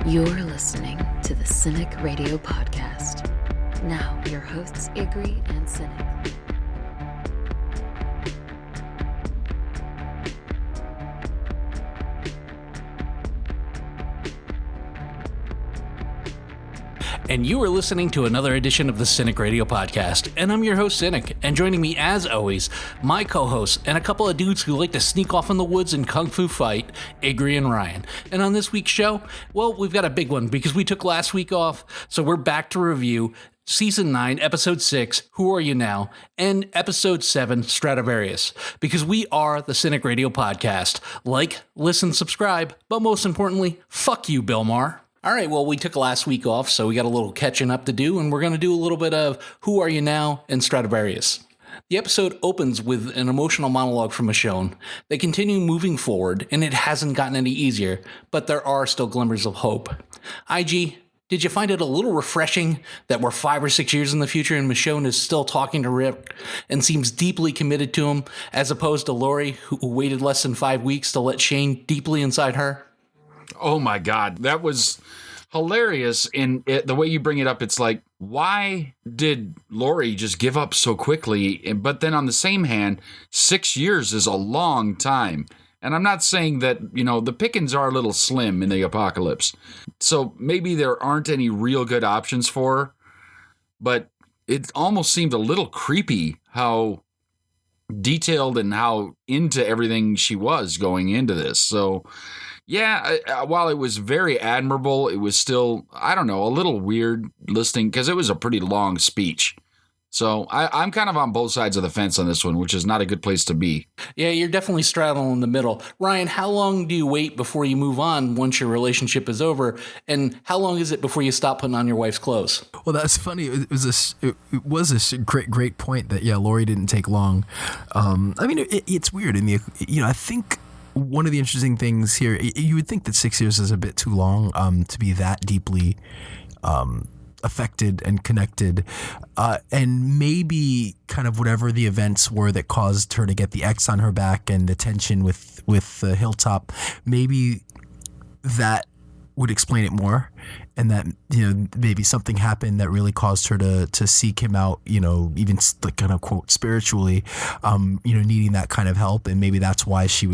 You're listening to the Cinik Radio Podcast. Now, your hosts, Igrihe and Cinik. And you are listening to another edition of the Cinik Radio Podcast. And I'm your host, Cinik. And joining me, as always, my co-hosts and a couple of dudes who like to sneak off in the woods and kung fu fight, Igrihe and Ryan. And on this week's show, well, we've got a big one because we took last week off. So we're back to review Season 9, Episode 6, Who Are You Now? And Episode 7, Stradivarius. Because we are the Cinik Radio Podcast. Like, listen, subscribe. But most importantly, fuck you, Bill Maher. All right, well, we took last week off, so we got a little catching up to do, and we're going to do a little bit of Who Are You Now? And Stradivarius. The episode opens with an emotional monologue from Michonne. They continue moving forward, and it hasn't gotten any easier, but there are still glimmers of hope. IG, did you find it a little refreshing that we're 5 or 6 years in the future and Michonne is still talking to Rick and seems deeply committed to him, as opposed to Lori, who waited less than 5 weeks to let Shane deeply inside her? Oh my God, that was hilarious. In the way you bring it up, it's like, why did Lori just give up so quickly? But then on the same hand, 6 years is a long time. And I'm not saying that, the pickings are a little slim in the apocalypse. So maybe there aren't any real good options for her. But it almost seemed a little creepy how detailed and how into everything she was going into this. So yeah, while it was very admirable, it was still, I don't know, a little weird listening because it was a pretty long speech. So I'm kind of on both sides of the fence on this one, which is not a good place to be. Yeah, you're definitely straddling in the middle. Ryan, how long do you wait before you move on once your relationship is over? And how long is it before you stop putting on your wife's clothes? Well, that's funny. It was a great point that, Lori didn't take long. It's weird. I think one of the interesting things here, you would think that 6 years is a bit too long to be that deeply affected and connected, and maybe kind of whatever the events were that caused her to get the X on her back and the tension with the Hilltop, maybe that would explain it more, and that maybe something happened that really caused her to seek him out, even like kind of quote spiritually, needing that kind of help, and maybe that's why she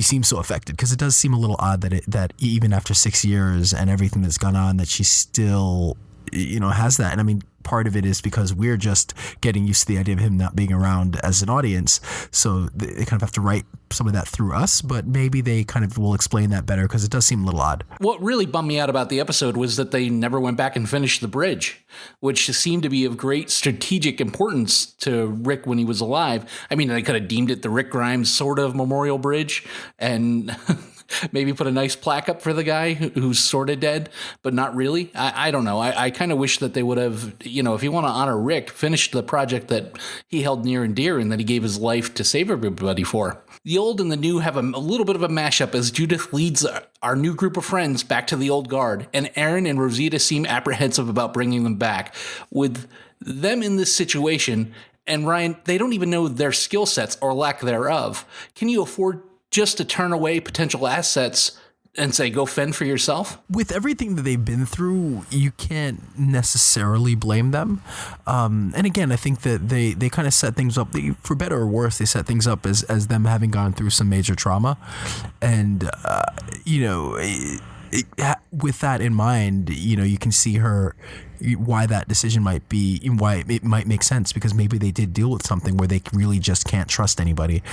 seems so affected, because it does seem a little odd that even after 6 years and everything that's gone on, that she still has that. And part of it is because we're just getting used to the idea of him not being around as an audience. So they kind of have to write some of that through us, but maybe they kind of will explain that better because it does seem a little odd. What really bummed me out about the episode was that they never went back and finished the bridge, which seemed to be of great strategic importance to Rick when he was alive. They could have deemed it the Rick Grimes sort of memorial bridge and maybe put a nice plaque up for the guy who's sort of dead, but not really. I don't know. I kind of wish that they would have, if you want to honor Rick, finish the project that he held near and dear and that he gave his life to save everybody for. The old and the new have a little bit of a mashup as Judith leads our new group of friends back to the old guard, and Aaron and Rosita seem apprehensive about bringing them back. With them in this situation, and Ryan, they don't even know their skill sets or lack thereof. Can you afford just to turn away potential assets and say, go fend for yourself? With everything that they've been through, you can't necessarily blame them. And again, I think that they kind of set things up, for better or worse, they set things up as them having gone through some major trauma. And, with that in mind, you can see why that decision might be, why it might make sense, because maybe they did deal with something where they really just can't trust anybody.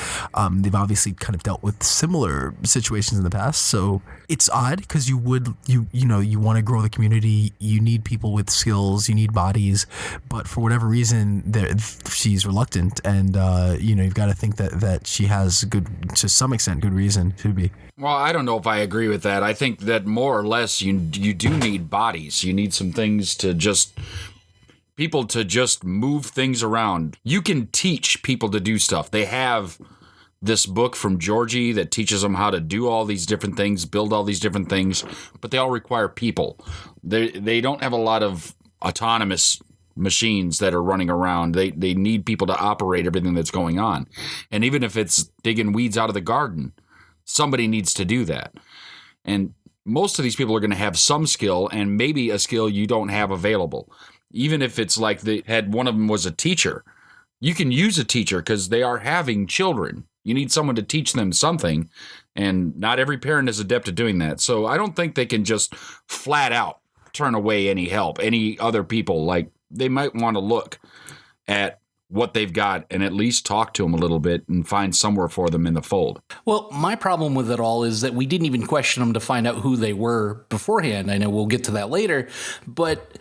They've obviously kind of dealt with similar situations in the past, so it's odd because you want to grow the community, you need people with skills, you need bodies, but for whatever reason, she's reluctant, and you've got to think that she has to some extent good reason to be. Well, I don't know if I agree with that. I think that more or less you do need bodies. You need some things people to just move things around. You can teach people to do stuff. They have this book from Georgie that teaches them how to do all these different things, build all these different things, but they all require people. They don't have a lot of autonomous machines that are running around. They need people to operate everything that's going on. And even if it's digging weeds out of the garden, somebody needs to do that. And most of these people are going to have some skill and maybe a skill you don't have available. Even if it's like one of them was a teacher. You can use a teacher because they are having children. You need someone to teach them something, and not every parent is adept at doing that. So I don't think they can just flat out turn away any help, any other people. Like, they might want to look at what they've got and at least talk to them a little bit and find somewhere for them in the fold. Well, my problem with it all is that we didn't even question them to find out who they were beforehand. I know we'll get to that later, but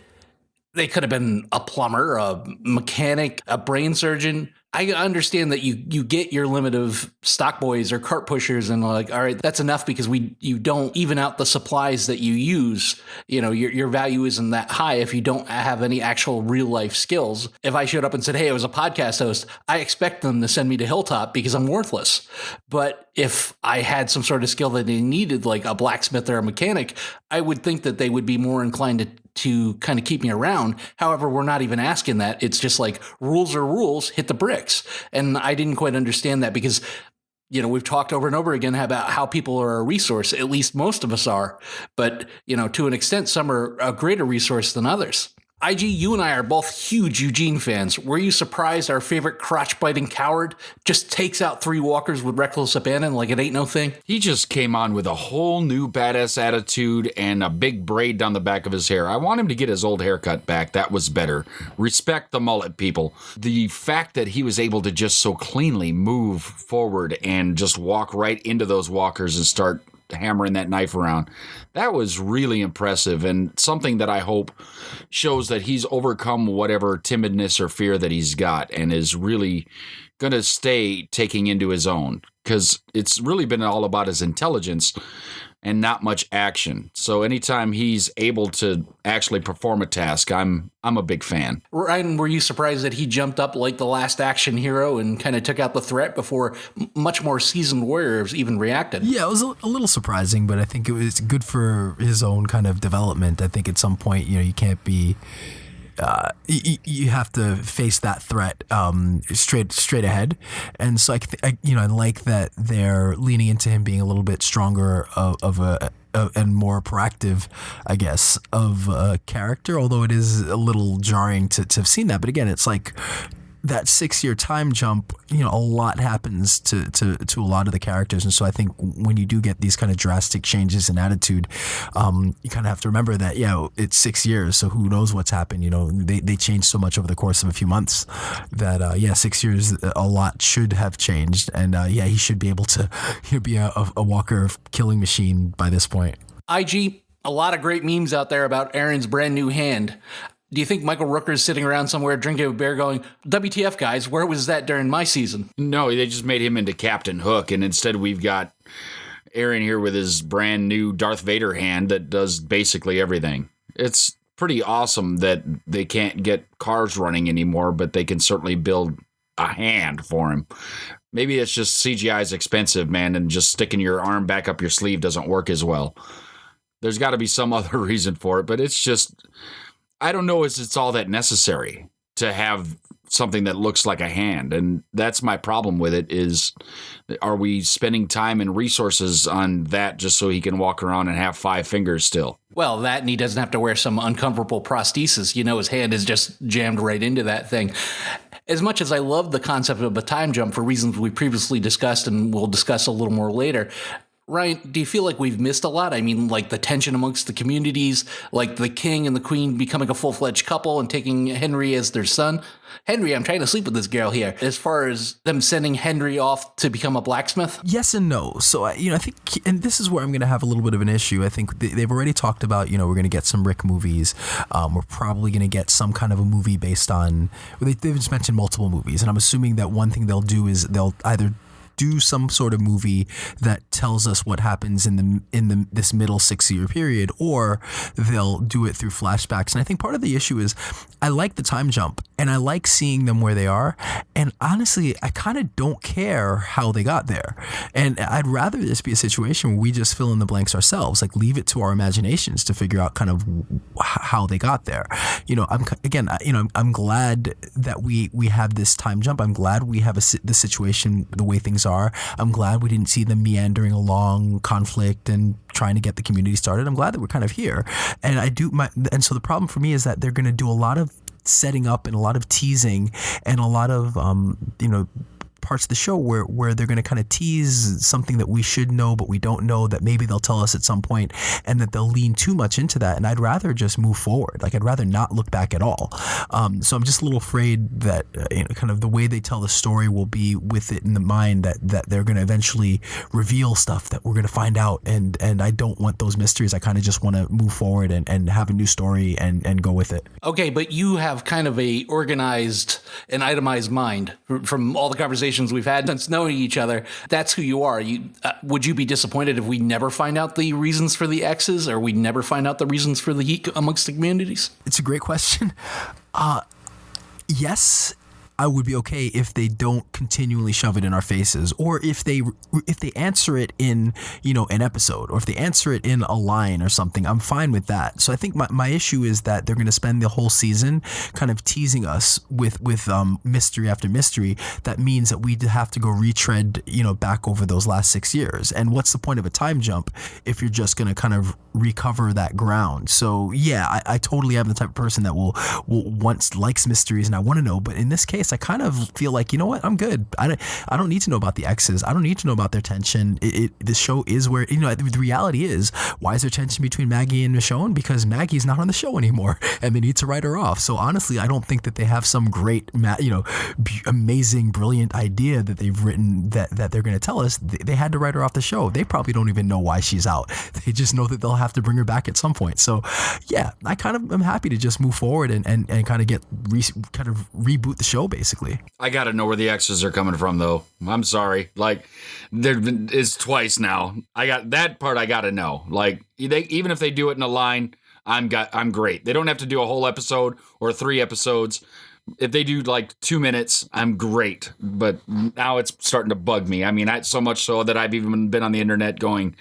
they could have been a plumber, a mechanic, a brain surgeon. I understand that you get your limit of stock boys or cart pushers, and like, all right, that's enough because you don't even out the supplies that you use. You know, your value isn't that high if you don't have any actual real life skills. If I showed up and said, hey, I was a podcast host, I expect them to send me to Hilltop because I'm worthless. But if I had some sort of skill that they needed, like a blacksmith or a mechanic, I would think that they would be more inclined to kind of keep me around. However, we're not even asking that. It's just like, rules are rules, hit the bricks. And I didn't quite understand that because, you know, we've talked over and over again about how people are a resource. At least most of us are. But, you know, to an extent, some are a greater resource than others. IG, you and I are both huge Eugene fans. Were you surprised our favorite crotch-biting coward just takes out 3 walkers with reckless abandon like it ain't no thing? He just came on with a whole new badass attitude and a big braid down the back of his hair. I want him to get his old haircut back. That was better. Respect the mullet, people. The fact that he was able to just so cleanly move forward and just walk right into those walkers and start hammering that knife around, that was really impressive, and something that I hope shows that he's overcome whatever timidness or fear that he's got and is really going to stay taking into his own, because it's really been all about his intelligence and not much action. So anytime he's able to actually perform a task, I'm a big fan. Ryan, were you surprised that he jumped up like the last action hero and kind of took out the threat before much more seasoned warriors even reacted? Yeah, it was a little surprising, but I think it was good for his own kind of development. I think at some point, you can't be... you have to face that threat straight ahead, and so I like that they're leaning into him being a little bit stronger and more proactive, I guess, of a character. Although it is a little jarring to have seen that, but again, it's like that 6-year time jump. A lot happens to a lot of the characters, and so I think when you do get these kind of drastic changes in attitude, you kind of have to remember that it's 6 years, so who knows what's happened. They changed so much over the course of a few months that 6 years, a lot should have changed, and he should be able to be a walker killing machine by this point. IG, a lot of great memes out there about Aaron's brand new hand. Do you think Michael Rooker's sitting around somewhere drinking a beer going, WTF, guys, where was that during my season? No, they just made him into Captain Hook, and instead we've got Aaron here with his brand new Darth Vader hand that does basically everything. It's pretty awesome that they can't get cars running anymore, but they can certainly build a hand for him. Maybe it's just CGI is expensive, man, and just sticking your arm back up your sleeve doesn't work as well. There's got to be some other reason for it, but it's just... I don't know if it's all that necessary to have something that looks like a hand. And that's my problem with it is, are we spending time and resources on that just so he can walk around and have 5 fingers still? Well, that, and he doesn't have to wear some uncomfortable prosthesis. His hand is just jammed right into that thing. As much as I love the concept of a time jump for reasons we previously discussed and we'll discuss a little more later, Ryan, do you feel like we've missed a lot? I mean, like the tension amongst the communities, like the king and the queen becoming a full-fledged couple and taking Henry as their son. Henry, I'm trying to sleep with this girl here. As far as them sending Henry off to become a blacksmith? Yes and no. So, I think, and this is where I'm going to have a little bit of an issue. I think they've already talked about, we're going to get some Rick movies. We're probably going to get some kind of a movie based on, they've just mentioned multiple movies. And I'm assuming that one thing they'll do is they'll either do some sort of movie that tells us what happens in this middle 6-year period, or they'll do it through flashbacks. And I think part of the issue is I like the time jump, and I like seeing them where they are. And honestly, I kind of don't care how they got there. And I'd rather this be a situation where we just fill in the blanks ourselves, like leave it to our imaginations to figure out kind of how they got there. I'm glad that we have this time jump. I'm glad we have the situation the way things are. I'm glad we didn't see them meandering along conflict and trying to get the community started. I'm glad that we're kind of here. And so the problem for me is that they're going to do a lot of setting up and a lot of teasing and a lot of parts of the show where they're going to kind of tease something that we should know but we don't know, that maybe they'll tell us at some point, and that they'll lean too much into that. And I'd rather just move forward. Like, I'd rather not look back at all. So I'm just a little afraid that kind of the way they tell the story will be with it in the mind that they're going to eventually reveal stuff that we're going to find out, and I don't want those mysteries. I kind of just want to move forward and have a new story and go with it. Okay, but you have kind of a organized and itemized mind from all the conversations we've had since knowing each other. That's who you are. Would you be disappointed if we never find out the reasons for the X's, or we never find out the reasons for the heat amongst the communities? It's a great question. Yes, I would be okay if they don't continually shove it in our faces, or if they answer it in, an episode, or if they answer it in a line or something. I'm fine with that. So I think my issue is that they're going to spend the whole season kind of teasing us with mystery after mystery. That means that we have to go retread, back over those last 6 years. And what's the point of a time jump if you're just going to kind of recover that ground? So yeah, I totally am the type of person that will once likes mysteries and I want to know. But in this case, I kind of feel like, you know what, I'm good. I don't need to know about the X's. I don't need to know about their tension. The show is where, the reality is, why is there tension between Maggie and Michonne? Because Maggie's not on the show anymore and they need to write her off. So honestly, I don't think that they have some great, amazing, brilliant idea that they've written that they're going to tell us. They had to write her off the show. They probably don't even know why she's out. They just know that they'll have to bring her back at some point. So yeah, I kind of am happy to just move forward and kind of reboot the show, basically. I got to know where the X's are coming from, though. I'm sorry. Like, there is twice now. I got that part. I got to know. Like, even if they do it in a line, I'm great. They don't have to do a whole episode or 3 episodes. If they do like 2 minutes, I'm great. But now it's starting to bug me. I mean, so much so that I've even been on the internet going,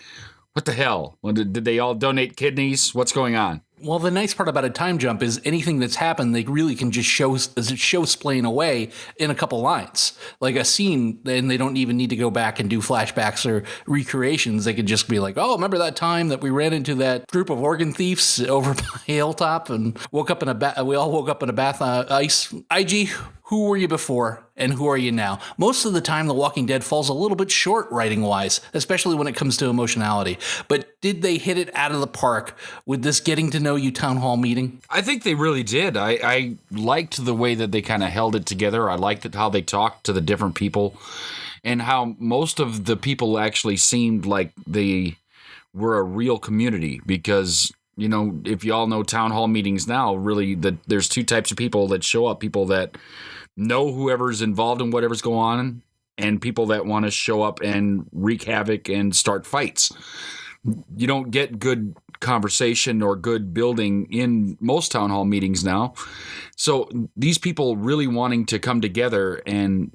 what the hell? Did they all donate kidneys? What's going on? Well, the nice part about a time jump is anything that's happened, they really can just show explain away in a couple lines. Like a scene, and they don't even need to go back and do flashbacks or recreations. They could just be like, oh, remember that time that we ran into that group of organ thieves over by Hilltop and we all woke up in a bath ice? IG, who were you before and who are you now? Most of the time, The Walking Dead falls a little bit short writing-wise, especially when it comes to emotionality. But did they hit it out of the park with this getting to know you town hall meeting? I think they really did. I liked the way that they kind of held it together. I liked how they talked to the different people and how most of the people actually seemed like they were a real community because, if you all know town hall meetings now, really there's 2 types of people that show up, people that know whoever's involved in whatever's going on and people that want to show up and wreak havoc and start fights. You don't get good conversation or good building in most town hall meetings now. So these people really wanting to come together and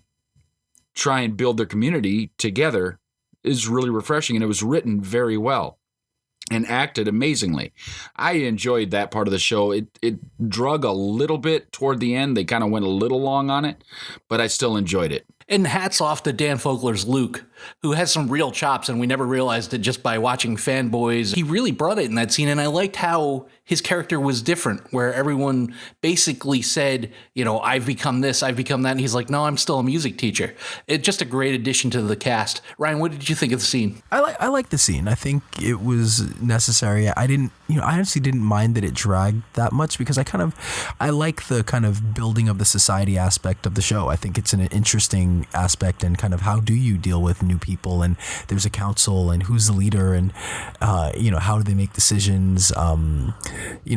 try and build their community together is really refreshing, and it was written very well and acted amazingly. I enjoyed that part of the show. It drug a little bit toward the end. They kind of went a little long on it, but I still enjoyed it. And hats off to Dan Fogler's Luke, who has some real chops, and we never realized it just by watching Fanboys. He really brought it in that scene, and I liked how his character was different, where everyone basically said, I've become this, I've become that, and he's like, no, I'm still a music teacher. It's just a great addition to the cast. Ryan, what did you think of the scene? I like the scene. I think it was necessary. I honestly didn't mind that it dragged that much because I like the kind of building of the society aspect of the show. I think it's an interesting aspect, and kind of how do you deal with new people, and there's a council, and who's the leader, and how do they make decisions,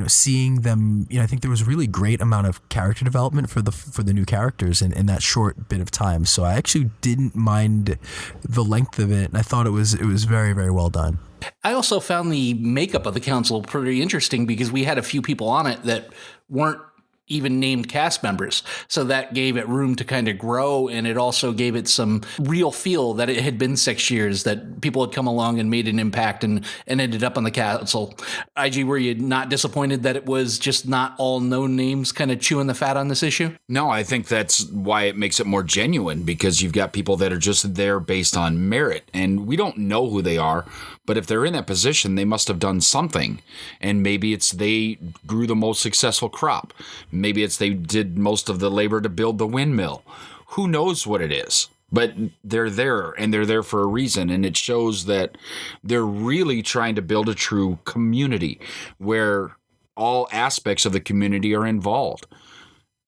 seeing them. I think there was a really great amount of character development for the new characters in that short bit of time. So I actually didn't mind the length of it, and I thought it was very, very well done. I also found the makeup of the council pretty interesting because we had a few people on it that weren't even named cast members. So that gave it room to kind of grow, and it also gave it some real feel that it had been 6 years, that people had come along and made an impact and ended up on the castle. IG, were you not disappointed that it was just not all known names kind of chewing the fat on this issue? No, I think that's why it makes it more genuine, because you've got people that are just there based on merit, and we don't know who they are, but if they're in that position, they must have done something, and maybe it's they grew the most successful crop. Maybe it's they did most of the labor to build the windmill. Who knows what it is? But they're there, and they're there for a reason, and it shows that they're really trying to build a true community where all aspects of the community are involved.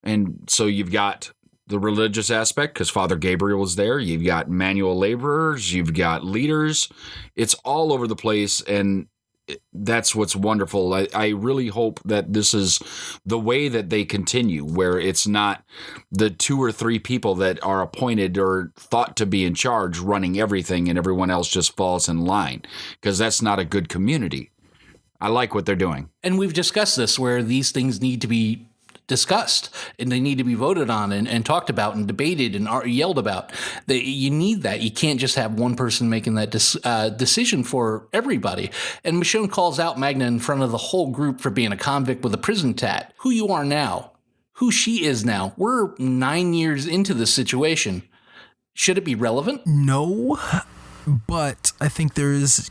And so you've got the religious aspect, because Father Gabriel is there. You've got manual laborers. You've got leaders. It's all over the place, and that's what's wonderful. I really hope that this is the way that they continue, where it's not the 2 or 3 people that are appointed or thought to be in charge running everything and everyone else just falls in line, because that's not a good community. I like what they're doing. And we've discussed this, where these things need to be discussed and they need to be voted on and talked about and debated and yelled about. You need that. You can't just have one person making that decision for everybody. And Michonne calls out Magna in front of the whole group for being a convict with a prison tat. Who you are now, who she is now. We're 9 years into this situation. Should it be relevant? No. But I think there's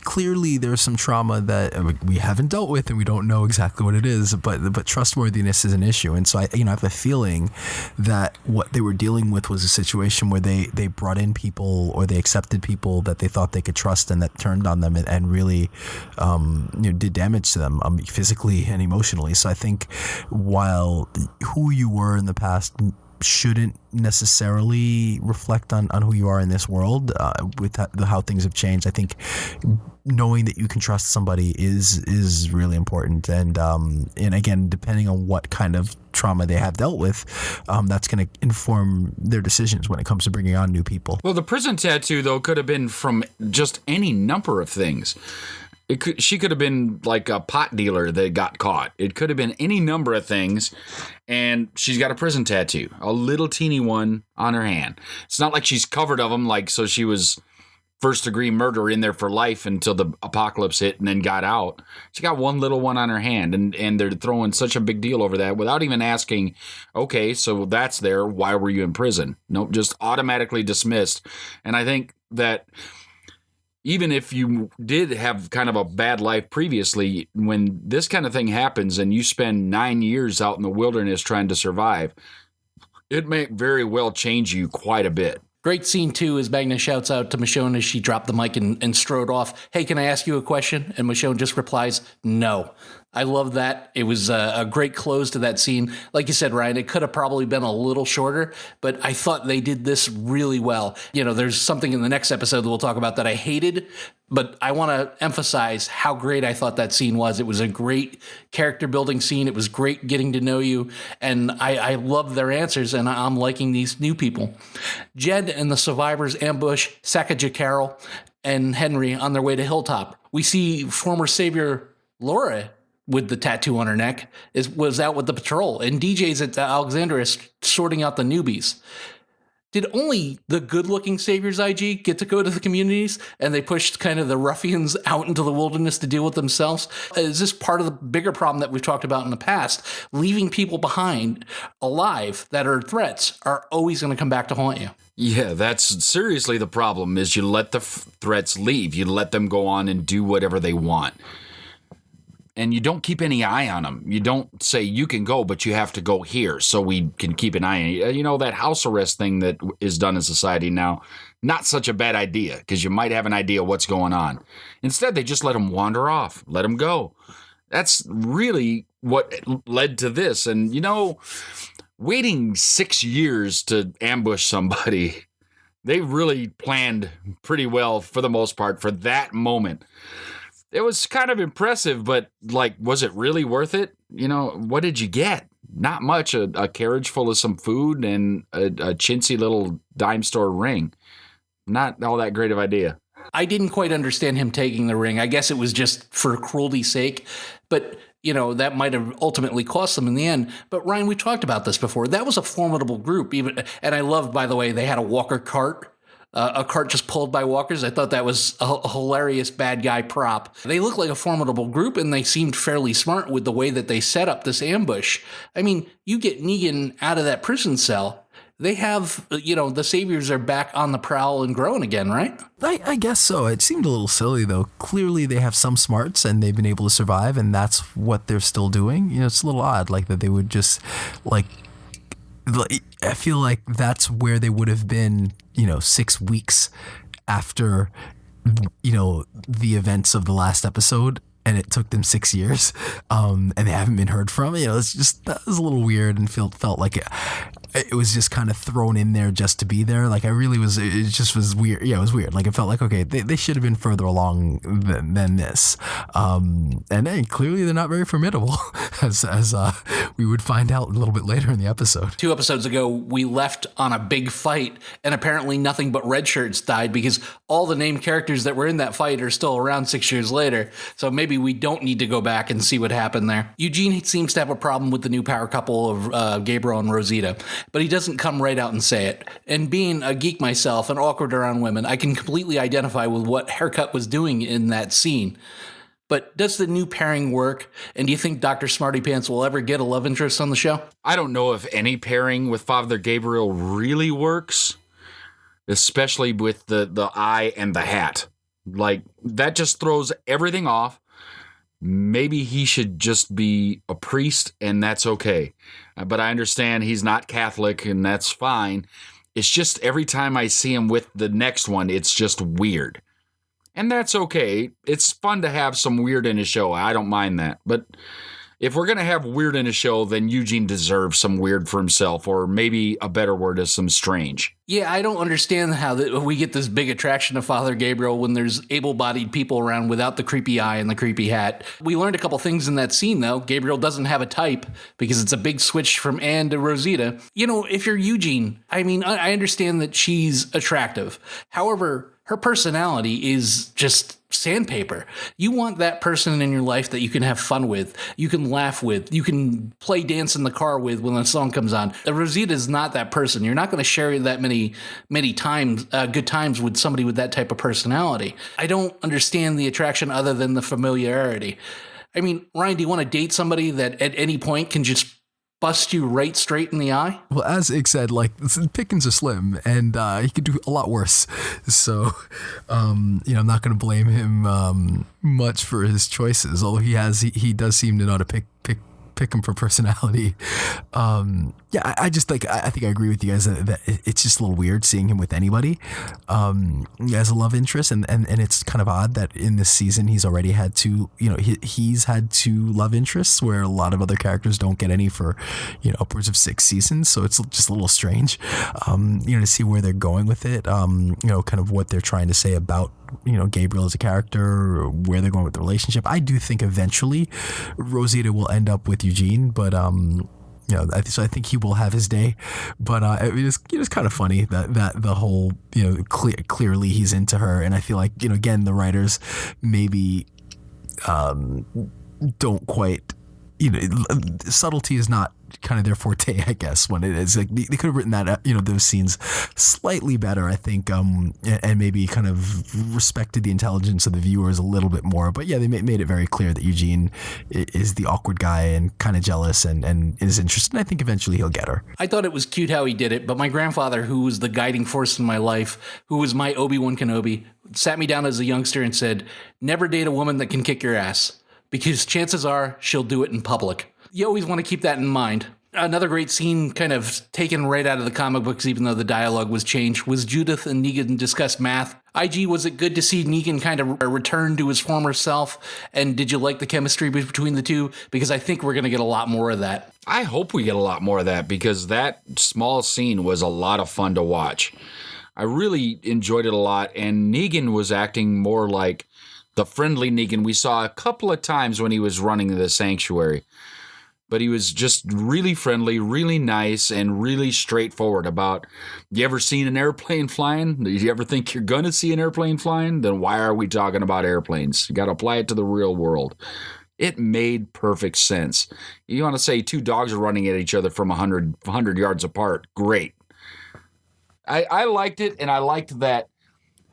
some trauma that we haven't dealt with, and we don't know exactly what it is. But trustworthiness is an issue, and so I have a feeling that what they were dealing with was a situation where they brought in people, or they accepted people that they thought they could trust, and that turned on them and really did damage to them physically and emotionally. So I think while who you were in the past shouldn't necessarily reflect on who you are in this world, with how things have changed, I think knowing that you can trust somebody is really important. And again, depending on what kind of trauma they have dealt with, that's going to inform their decisions when it comes to bringing on new people. Well, the prison tattoo, though, could have been from just any number of things. She could have been like a pot dealer that got caught. It could have been any number of things, and she's got a prison tattoo, a little teeny one on her hand. It's not like she's covered of them, like so she was first-degree murder in there for life until the apocalypse hit and then got out. She got one little one on her hand, and they're throwing such a big deal over that without even asking, okay, so that's there, why were you in prison? Nope, just automatically dismissed. And I think that even if you did have kind of a bad life previously, when this kind of thing happens and you spend 9 years out in the wilderness trying to survive, it may very well change you quite a bit. Great scene, too, as Magna shouts out to Michonne as she dropped the mic and strode off. Hey, can I ask you a question? And Michonne just replies, no. I love that. It was a great close to that scene. Like you said, Ryan, it could have probably been a little shorter, but I thought they did this really well. There's something in the next episode that we'll talk about that I hated, but I want to emphasize how great I thought that scene was. It was a great character building scene. It was great getting to know you, and I love their answers, and I'm liking these new people. Jed and the survivors ambush Sacagawea Carol and Henry on their way to Hilltop. We see former savior Laura with the tattoo on her neck was out with the patrol, and DJ's at Alexandria sorting out the newbies. Did only the good-looking saviors, IG, get to go to the communities, and they pushed kind of the ruffians out into the wilderness to deal with themselves? Is this part of the bigger problem that we've talked about in the past? Leaving people behind alive that are threats are always going to come back to haunt you. Yeah, that's seriously the problem, is you let the threats leave. You let them go on and do whatever they want. And you don't keep any eye on them. You don't say you can go, but you have to go here so we can keep an eye on you. That house arrest thing that is done in society now, not such a bad idea, because you might have an idea what's going on. Instead, they just let them wander off, let them go. That's really what led to this. And, waiting 6 years to ambush somebody, they really planned pretty well for the most part for that moment. It was kind of impressive, but was it really worth it? What did you get? Not much. A carriage full of some food and a chintzy little dime store ring. Not all that great of idea. I didn't quite understand him taking the ring. I guess it was just for cruelty's sake. But that might have ultimately cost them in the end. But Ryan, we talked about this before. That was a formidable group. And I loved, by the way, they had a walker cart. A cart just pulled by walkers. I thought that was a hilarious bad guy prop. They looked like a formidable group, and they seemed fairly smart with the way that they set up this ambush. I mean, you get Negan out of that prison cell. They have, the saviors are back on the prowl and growing again, right? I guess so. It seemed a little silly, though. Clearly, they have some smarts, and they've been able to survive, and that's what they're still doing. It's a little odd, like that they would just, I feel like that's where they would have been, 6 weeks after, the events of the last episode, and it took them 6 years, and they haven't been heard from. It's just, that was a little weird and felt like it was just kind of thrown in there just to be there. Like, it just was weird. Yeah, it was weird. Like, it felt like, okay, they should have been further along than this. And then clearly they're not very formidable, as we would find out a little bit later in the episode. 2 episodes ago, we left on a big fight, and apparently nothing but red shirts died because all the named characters that were in that fight are still around 6 years later. So maybe we don't need to go back and see what happened there. Eugene seems to have a problem with the new power couple of Gabriel and Rosita, but he doesn't come right out and say it. And being a geek myself and awkward around women, I can completely identify with what Haircut was doing in that scene. But does the new pairing work? And do you think Dr. Smarty Pants will ever get a love interest on the show? I don't know if any pairing with Father Gabriel really works, especially with the eye and the hat. Like, that just throws everything off. Maybe he should just be a priest, and that's okay. But I understand he's not Catholic, and that's fine. It's just every time I see him with the next one, it's just weird. And that's okay. It's fun to have some weird in a show. I don't mind that. But if we're going to have weird in a show, then Eugene deserves some weird for himself, or maybe a better word is some strange. Yeah, I don't understand how we get this big attraction to Father Gabriel when there's able-bodied people around without the creepy eye and the creepy hat. We learned a couple things in that scene, though. Gabriel doesn't have a type because it's a big switch from Anne to Rosita. If you're Eugene, I mean, I understand that she's attractive. However, her personality is just sandpaper. You want that person in your life that you can have fun with, you can laugh with, you can play dance in the car with when a song comes on. Rosita is not that person. You're not going to share that many times, good times with somebody with that type of personality. I don't understand the attraction other than the familiarity. I mean, Ryan, do you want to date somebody that at any point can just bust you right straight in the eye? Well, as Ig said, pickings are slim, and he could do a lot worse. So, I'm not going to blame him much for his choices. Although he does seem to know how to pick him for personality. I just I think I agree with you guys that it's just a little weird seeing him with anybody as a love interest, and it's kind of odd that in this season he's already had two. He's had 2 love interests where a lot of other characters don't get any for upwards of 6 seasons. So it's just a little strange, to see where they're going with it. Kind of what they're trying to say about Gabriel as a character, or where they're going with the relationship. I do think eventually Rosita will end up with Eugene, but so I think he will have his day. But it's kind of funny that the whole clearly he's into her, and I feel like again the writers maybe don't quite subtlety is not kind of their forte, I guess, when it is like they could have written that those scenes slightly better, I think, and maybe kind of respected the intelligence of the viewers a little bit more. But yeah, they made it very clear that Eugene is the awkward guy and kind of jealous and is interested, and I think eventually he'll get her. I thought it was cute how he did it, but my grandfather, who was the guiding force in my life, who was my Obi-Wan Kenobi, sat me down as a youngster and said, never date a woman that can kick your ass, because chances are she'll do it in public. You always want to keep that in mind. Another great scene kind of taken right out of the comic books, even though the dialogue was changed, was Judith and Negan discuss math. IG, was it good to see Negan kind of return to his former self? And did you like the chemistry between the two? Because I think we're going to get a lot more of that. I hope we get a lot more of that, because that small scene was a lot of fun to watch. I really enjoyed it a lot, and Negan was acting more like the friendly Negan we saw a couple of times when he was running the sanctuary. But he was just really friendly, really nice, and really straightforward about, you ever seen an airplane flying? Do you ever think you're going to see an airplane flying? Then why are we talking about airplanes? You got to apply it to the real world. It made perfect sense. You want to say two dogs are running at each other from 100 yards apart. Great. I liked it, and I liked that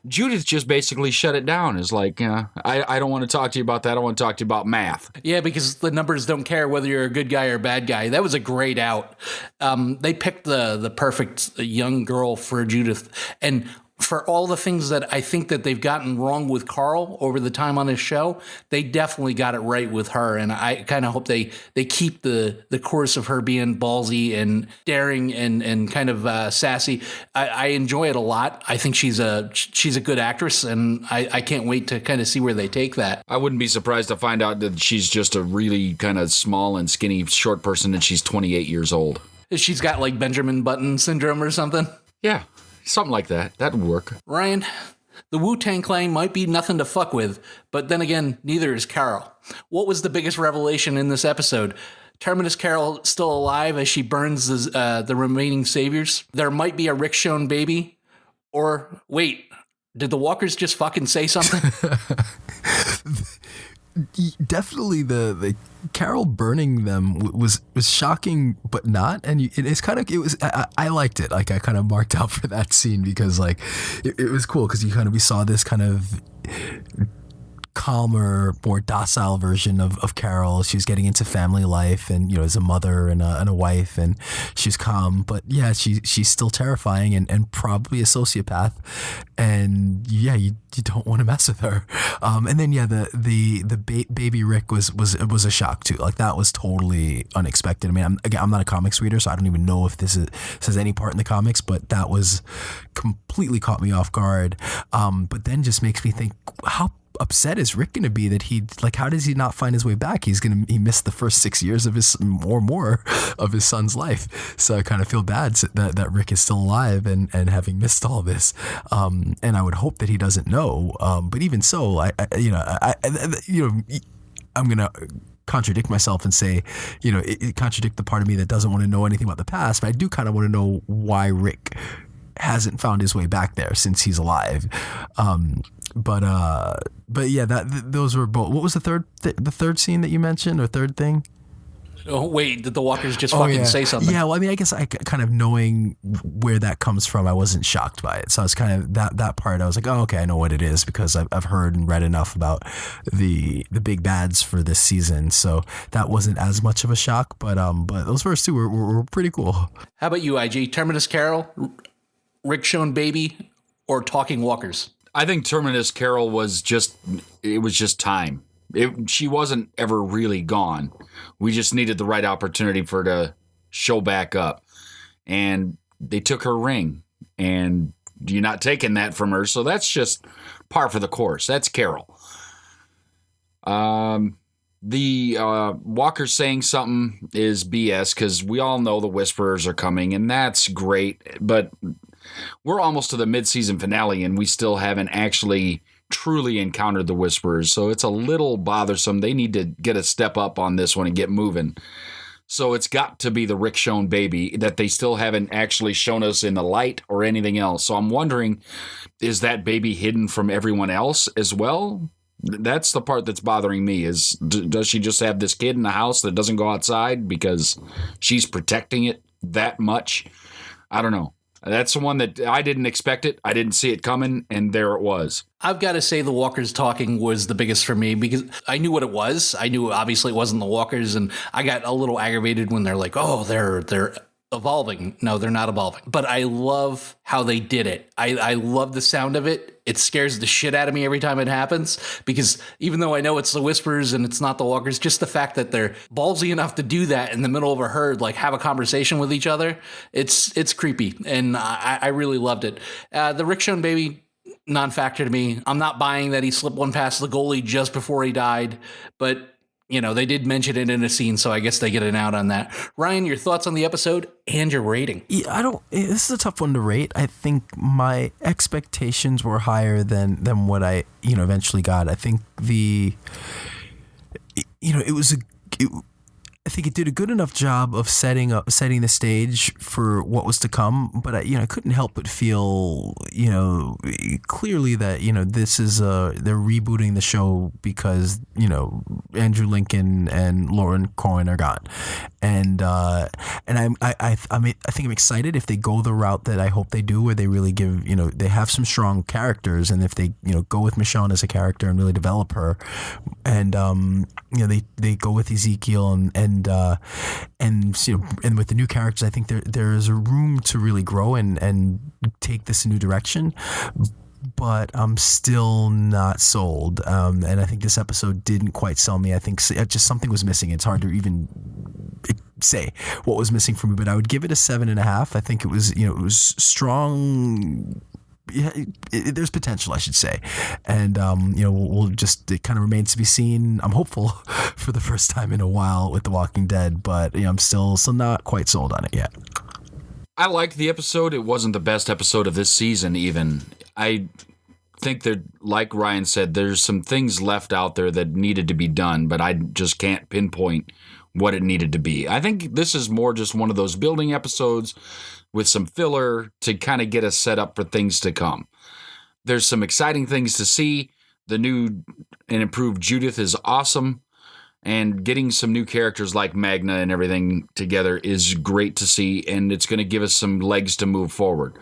Judith just basically shut it down. Is like, I don't want to talk to you about that. I want to talk to you about math. Yeah, because the numbers don't care whether you're a good guy or a bad guy. That was a great out. They picked the perfect young girl for Judith. And for all the things that I think that they've gotten wrong with Carl over the time on this show, they definitely got it right with her. And I kind of hope they keep the course of her being ballsy and daring and kind of sassy. I enjoy it a lot. I think she's a good actress, and I can't wait to kind of see where they take that. I wouldn't be surprised to find out that she's just a really kind of small and skinny short person, and she's 28 years old. She's got like Benjamin Button syndrome or something. Yeah. Something like that. That'd work. Ryan, the Wu-Tang Clan might be nothing to fuck with, but then again, neither is Carol. What was the biggest revelation in this episode? Terminus Carol still alive as she burns the remaining saviors? There might be a Rick Shown baby? Or, wait, did the walkers just fucking say something? Definitely the Carol burning them was shocking, but not. And I liked it. Like, I kind of marked out for that scene because like it was cool because we saw this kind of calmer, more docile version of Carol. She's getting into family life and, as a mother and a wife, and she's calm, but yeah, she's still terrifying and probably a sociopath. And yeah, you don't want to mess with her. And then yeah, the baby Rick was a shock too. Like, that was totally unexpected. I mean, I'm not a comics reader, so I don't even know if this has any part in the comics, but that was completely caught me off guard. But then just makes me think, how upset is Rick going to be that how does he not find his way back? He missed the first 6 years of his or more of his son's life. So I kind of feel bad that Rick is still alive and having missed all this. And I would hope that he doesn't know. But even so, I'm going to contradict myself and say, it contradict the part of me that doesn't want to know anything about the past. But I do kind of want to know why Rick hasn't found his way back there since he's alive. But yeah, those were both. What was the third scene that you mentioned, or third thing? Oh wait, did the walkers just say something? Yeah, well, I mean, I guess I kind of knowing where that comes from, I wasn't shocked by it. So I was kind of that part. I was like, oh, okay, I know what it is because I've heard and read enough about the big bads for this season. So that wasn't as much of a shock. But those first two were pretty cool. How about you, IG? Terminus Carol, Rick Shown baby, or talking walkers? I think Terminus Carol was just time. She wasn't ever really gone. We just needed the right opportunity for her to show back up. And they took her ring, and you're not taking that from her. So that's just par for the course. That's Carol. The Walker saying something is BS because we all know the Whisperers are coming, and that's great. But we're almost to the mid-season finale, and we still haven't actually truly encountered the Whisperers. So it's a little bothersome. They need to get a step up on this one and get moving. So it's got to be the Rick Shown baby that they still haven't actually shown us in the light or anything else. So I'm wondering, is that baby hidden from everyone else as well? That's the part that's bothering me is, does she just have this kid in the house that doesn't go outside because she's protecting it that much? I don't know. That's the one that I didn't expect it. I didn't see it coming, and there it was. I've got to say the Walkers talking was the biggest for me because I knew what it was. I knew obviously it wasn't the Walkers, and I got a little aggravated when they're like, oh, they're evolving. No, they're not evolving. But I love how they did it. I love the sound of it. It scares the shit out of me every time it happens because even though I know it's the Whisperers and it's not the Walkers, just the fact that they're ballsy enough to do that in the middle of a herd, like have a conversation with each other, it's creepy. And I really loved it. The Rick Shown baby, non-factor to me. I'm not buying that he slipped one past the goalie just before he died, but they did mention it in a scene, so I guess they get an out on that. Ryan, your thoughts on the episode and your rating? Yeah, this is a tough one to rate. I think my expectations were higher than what I, eventually got. I think I think it did a good enough job of setting the stage for what was to come, but I couldn't help but feel, clearly that, this is they're rebooting the show because, Andrew Lincoln and Lauren Cohen are gone. And I think I'm excited if they go the route that I hope they do, where they really give, they have some strong characters, and if they, go with Michonne as a character and really develop her, and they go with Ezekiel and with the new characters, I think there is a room to really grow and take this in a new direction. But I'm still not sold, and I think this episode didn't quite sell me. I think just something was missing. It's hard to even say what was missing for me, but I would give it a 7.5. I think it was strong. Yeah, there's potential, I should say, and we'll just, it kind of remains to be seen. I'm hopeful for the first time in a while with The Walking Dead, but I'm still not quite sold on it yet. I liked the episode. It wasn't the best episode of this season, even. I think that, like Ryan said, there's some things left out there that needed to be done, but I just can't pinpoint what it needed to be. I think this is more just one of those building episodes with some filler to kind of get us set up for things to come. There's some exciting things to see. The new and improved Judith is awesome, and getting some new characters like Magna and everything together is great to see, and it's going to give us some legs to move forward.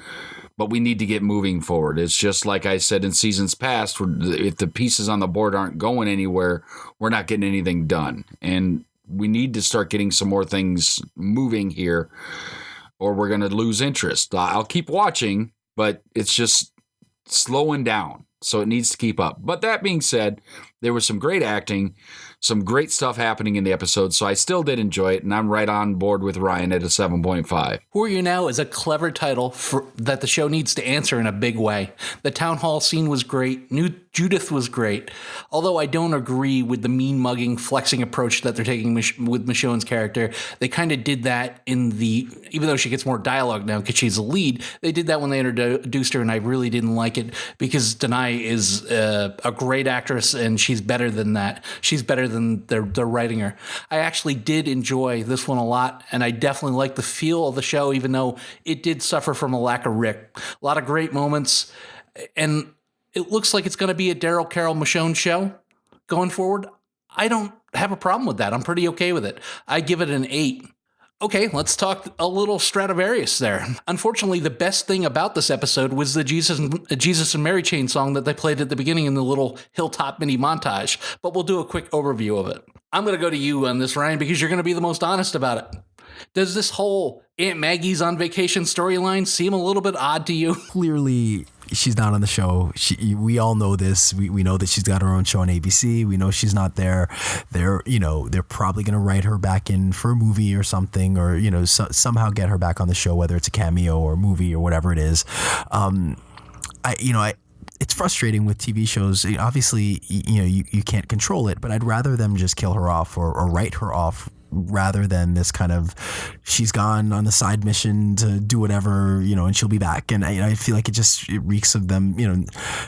But we need to get moving forward. It's just like I said in seasons past, if the pieces on the board aren't going anywhere, we're not getting anything done. And we need to start getting some more things moving here, or we're going to lose interest. I'll keep watching, but it's just slowing down, so it needs to keep up. But that being said, there was some great acting, some great stuff happening in the episode, so I still did enjoy it, and I'm right on board with Ryan at a 7.5. Who Are You Now is a clever title that the show needs to answer in a big way. The town hall scene was great. New Judith was great, although I don't agree with the mean mugging, flexing approach that they're taking with Michonne's character. They kind of did that even though she gets more dialogue now because she's the lead, they did that when they introduced her, and I really didn't like it because Denai is a great actress, and she's better than that. She's better than they're writing her. I actually did enjoy this one a lot, and I definitely liked the feel of the show, even though it did suffer from a lack of Rick. A lot of great moments, and it looks like it's going to be a Daryl Carroll Michonne show going forward. I don't have a problem with that. I'm pretty okay with it. I give it an 8. Okay, let's talk a little Stradivarius there. Unfortunately, the best thing about this episode was the Jesus and Mary Chain song that they played at the beginning in the little hilltop mini montage, but we'll do a quick overview of it. I'm going to go to you on this, Ryan, because you're going to be the most honest about it. Does this whole Aunt Maggie's on vacation storyline seem a little bit odd to you? Clearly, she's not on the show. We all know this. We know that she's got her own show on ABC. We know she's not there. They're probably going to write her back in for a movie or something, or somehow get her back on the show, whether it's a cameo or a movie or whatever it is. It's frustrating with TV shows. Obviously, you can't control it, but I'd rather them just kill her off or write her off, rather than this kind of she's gone on the side mission to do whatever, and she'll be back. And I feel like it reeks of them,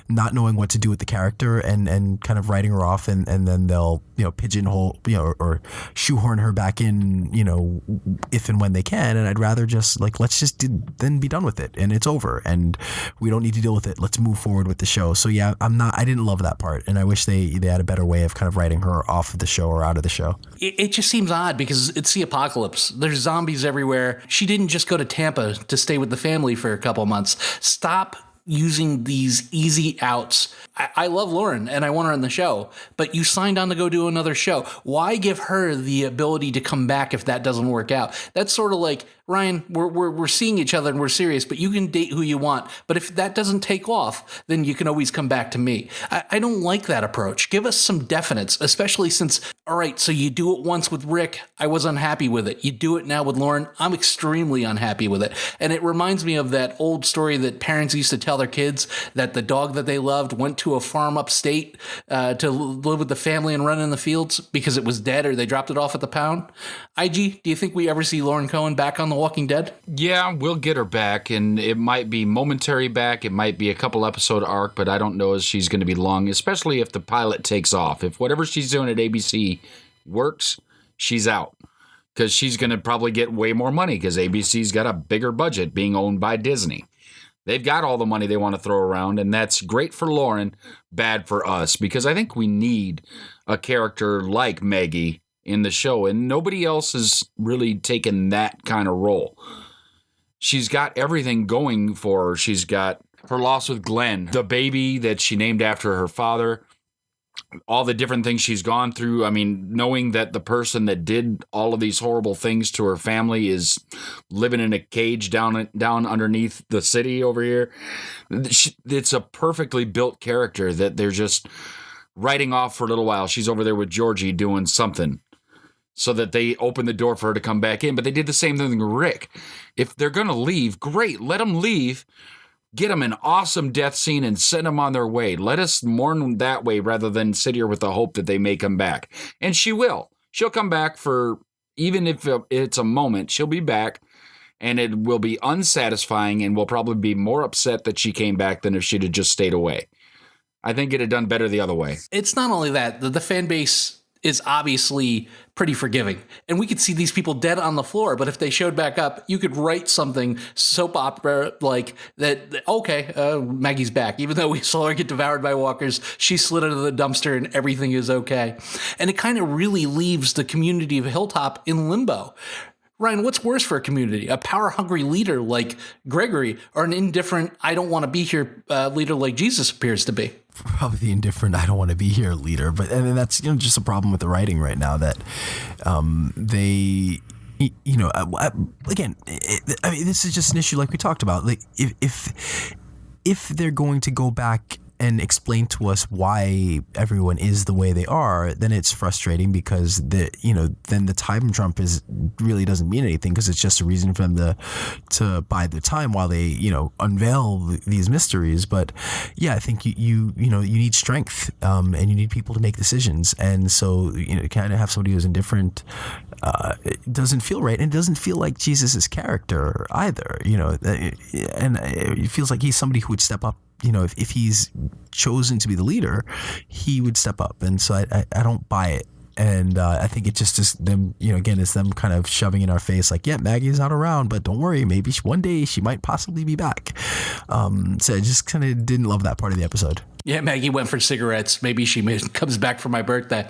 not knowing what to do with the character and kind of writing her off, and then they'll, pigeonhole, or shoehorn her back in, if and when they can. And I'd rather just let's just then be done with it, and it's over, and we don't need to deal with it. Let's move forward with the show. So yeah, I didn't love that part, and I wish they had a better way of kind of writing her off of the show or out of the show. It just seems odd because it's the apocalypse. There's zombies everywhere. She didn't just go to Tampa to stay with the family for a couple months. Stop using these easy outs. I love Lauren and I want her on the show, but you signed on to go do another show. Why give her the ability to come back if that doesn't work out? That's sort of like, Ryan, we're seeing each other and we're serious, but you can date who you want. But if that doesn't take off, then you can always come back to me. I don't like that approach. Give us some definites, especially since, all right, so you do it once with Rick. I was unhappy with it. You do it now with Lauren. I'm extremely unhappy with it. And it reminds me of that old story that parents used to tell their kids, that the dog that they loved went to a farm upstate to live with the family and run in the fields because it was dead or they dropped it off at the pound. IG, do you think we ever see Lauren Cohen back on The Walking Dead? Yeah, we'll get her back, and it might be momentary back. It might be a couple episode arc, but I don't know if she's going to be long, especially if the pilot takes off. If whatever she's doing at ABC works, she's out. because she's going to probably get way more money because ABC's got a bigger budget being owned by Disney. They've got all the money they want to throw around, and that's great for Lauren, bad for us, because I think we need a character like Maggie in the show, and nobody else has really taken that kind of role. She's got everything going for her. She's got her loss with Glenn, the baby that she named after her father, all the different things she's gone through. I mean, knowing that the person that did all of these horrible things to her family is living in a cage down underneath the city over here. It's a perfectly built character that they're just writing off for a little while. She's over there with Georgie doing something so that they open the door for her to come back in. But they did the same thing with Rick. If they're going to leave, great, let them leave. Get them an awesome death scene and send them on their way. Let us mourn them that way rather than sit here with the hope that they may come back. And she will. She'll come back for, even if it's a moment, she'll be back. And it will be unsatisfying, and we'll probably be more upset that she came back than if she'd have just stayed away. I think it'd have done better the other way. It's not only that, the fan base is obviously pretty forgiving. And we could see these people dead on the floor, but if they showed back up, you could write something soap opera like that. Okay, Maggie's back. Even though we saw her get devoured by walkers, she slid into the dumpster and everything is okay. And it kind of really leaves the community of Hilltop in limbo. Ryan, what's worse for a community? A power-hungry leader like Gregory, or an indifferent, I don't want to be here leader like Jesus appears to be? Probably the indifferent, I don't want to be here leader. But I mean, that's just a problem with the writing right now that they, again, I mean, this is just an issue like we talked about. Like if they're going to go back and explain to us why everyone is the way they are, then it's frustrating because then the time jump really doesn't mean anything because it's just a reason for them to buy the time while they unveil these mysteries. But yeah, I think you need strength and you need people to make decisions, and so kind of have somebody who's indifferent. It doesn't feel right, and it doesn't feel like Jesus's character either. And it feels like he's somebody who would step up. If he's chosen to be the leader, he would step up. And so I don't buy it. And I think it just is them, again, it's them kind of shoving in our face like, yeah, Maggie's not around, but don't worry, maybe one day she might possibly be back. So I just kind of didn't love that part of the episode. Yeah, Maggie went for cigarettes. Maybe she comes back for my birthday.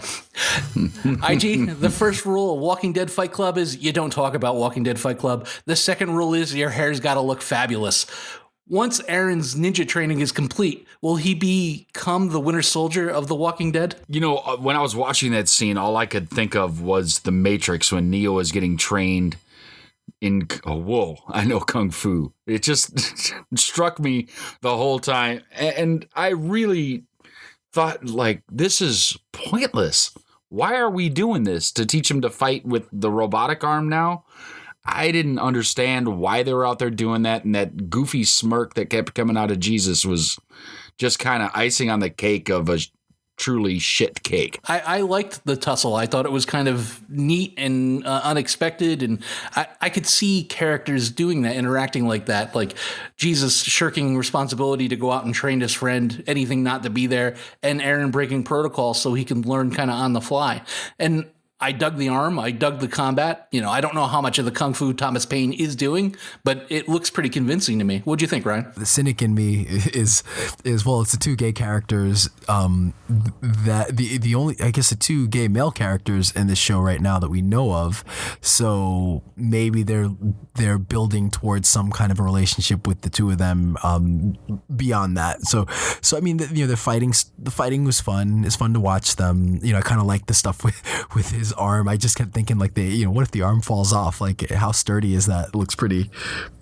IG, the first rule of Walking Dead Fight Club is you don't talk about Walking Dead Fight Club. The second rule is your hair's got to look fabulous. Once Aaron's ninja training is complete, will he become the Winter Soldier of The Walking Dead? When I was watching that scene, all I could think of was The Matrix when Neo was getting trained in, I know Kung Fu. It just struck me the whole time. And I really thought, this is pointless. Why are we doing this? To teach him to fight with the robotic arm now? I didn't understand why they were out there doing that, and that goofy smirk that kept coming out of Jesus was just kind of icing on the cake of a truly shit cake. I liked the tussle. I thought it was kind of neat and unexpected, and I could see characters doing that, interacting like that, like Jesus shirking responsibility to go out and train his friend, anything not to be there, and Aaron breaking protocol so he can learn kind of on the fly. And I dug the arm. I dug the combat. I don't know how much of the Kung Fu Thomas Paine is doing, but it looks pretty convincing to me. What'd you think, Ryan? The cynic in me is well, it's the two gay characters. That the only, I guess, the two gay male characters in this show right now that we know of. So maybe they're building towards some kind of a relationship with the two of them. Beyond that, so I mean, the fighting was fun. It's fun to watch them. I kind of like the stuff with his arm. I just kept thinking what if the arm falls off? Like, how sturdy is that? It looks pretty,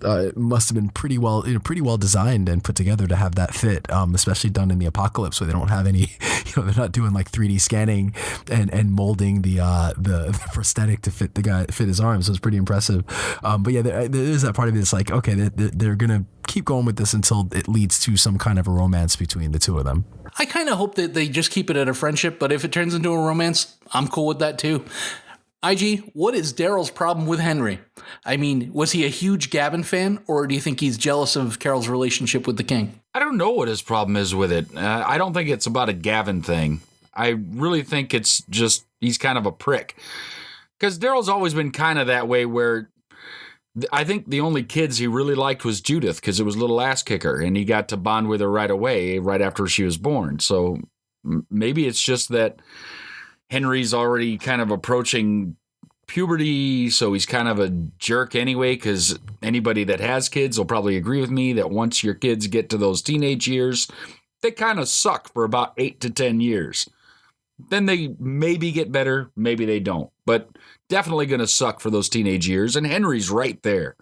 it must have been pretty well designed and put together to have that fit, especially done in the apocalypse where they don't have any, they're not doing like 3D scanning and molding the prosthetic to fit his arm. So it's pretty impressive. But yeah, there is that part of it. It's like, okay, they're going to keep going with this until it leads to some kind of a romance between the two of them. I kind of hope that they just keep it at a friendship, but if it turns into a romance, I'm cool with that too. IG, what is Daryl's problem with Henry? I mean, was he a huge Gavin fan, or do you think he's jealous of Carol's relationship with the king? I don't know what his problem is with it. I don't think it's about a Gavin thing. I really think it's just he's kind of a prick. Because Daryl's always been kind of that way where I think the only kids he really liked was Judith because it was a little ass kicker and he got to bond with her right away, right after she was born. So maybe it's just that Henry's already kind of approaching puberty, so he's kind of a jerk anyway, because anybody that has kids will probably agree with me that once your kids get to those teenage years, they kind of suck for about 8 to 10 years. Then they maybe get better, maybe they don't, but definitely going to suck for those teenage years, and Henry's right there.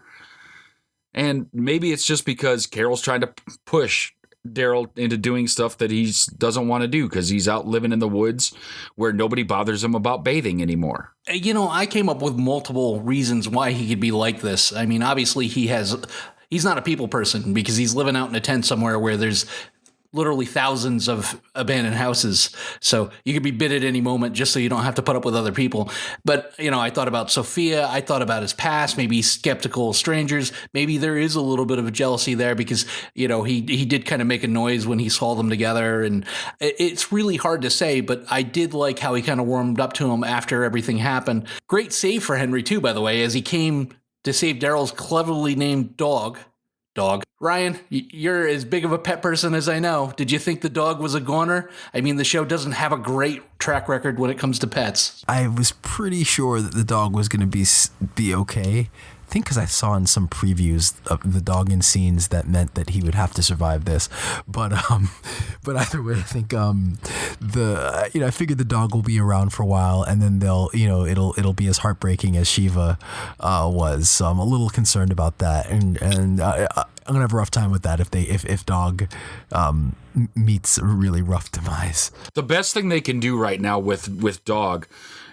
And maybe it's just because Carol's trying to push Daryl into doing stuff that he doesn't want to do because he's out living in the woods where nobody bothers him about bathing anymore. You know, I came up with multiple reasons why he could be like this. I mean, obviously he's not a people person because he's living out in a tent somewhere where there's literally thousands of abandoned houses. So you could be bit at any moment just so you don't have to put up with other people. But, you know, I thought about Sophia. I thought about his past. Maybe he's skeptical of strangers. Maybe there is a little bit of a jealousy there because, you know, he did kind of make a noise when he saw them together. And it's really hard to say, but I did like how he kind of warmed up to him after everything happened. Great save for Henry, too, by the way, as he came to save Daryl's cleverly named dog. Ryan, you're as big of a pet person as I know. Did you think the dog was a goner? I mean, the show doesn't have a great track record when it comes to pets. I was pretty sure that the dog was going to be okay. I think because I saw in some previews of the dog in scenes that meant that he would have to survive this. But either way, I think I figured the dog will be around for a while, and then it'll be as heartbreaking as Shiva was. So I'm a little concerned about that, and I'm gonna have a rough time with that if dog meets a really rough demise. The best thing they can do right now with dog,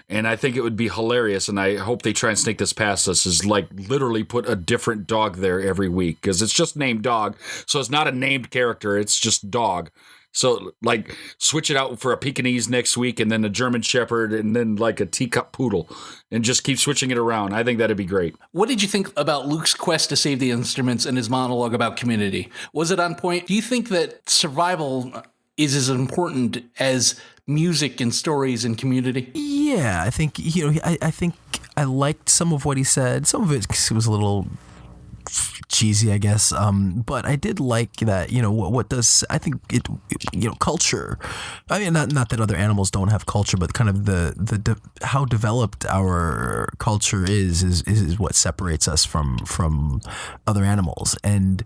and I think it would be hilarious, and I hope they try and sneak this past us, is like literally put a different dog there every week, because it's just named Dog, so it's not a named character, it's just Dog. So like switch it out for a Pekingese next week, and then a German Shepherd, and then like a teacup poodle, and just keep switching it around. I think that'd be great. What did you think about Luke's quest to save the instruments and his monologue about community? Was it on point? Do you think that survival is as important as music and stories and community? Yeah, I think, I think I liked some of what he said. Some of it was a little cheesy, I guess. But I did like that, what does, I think it culture. I mean, not that other animals don't have culture, but kind of the how developed our culture is what separates us from other animals. And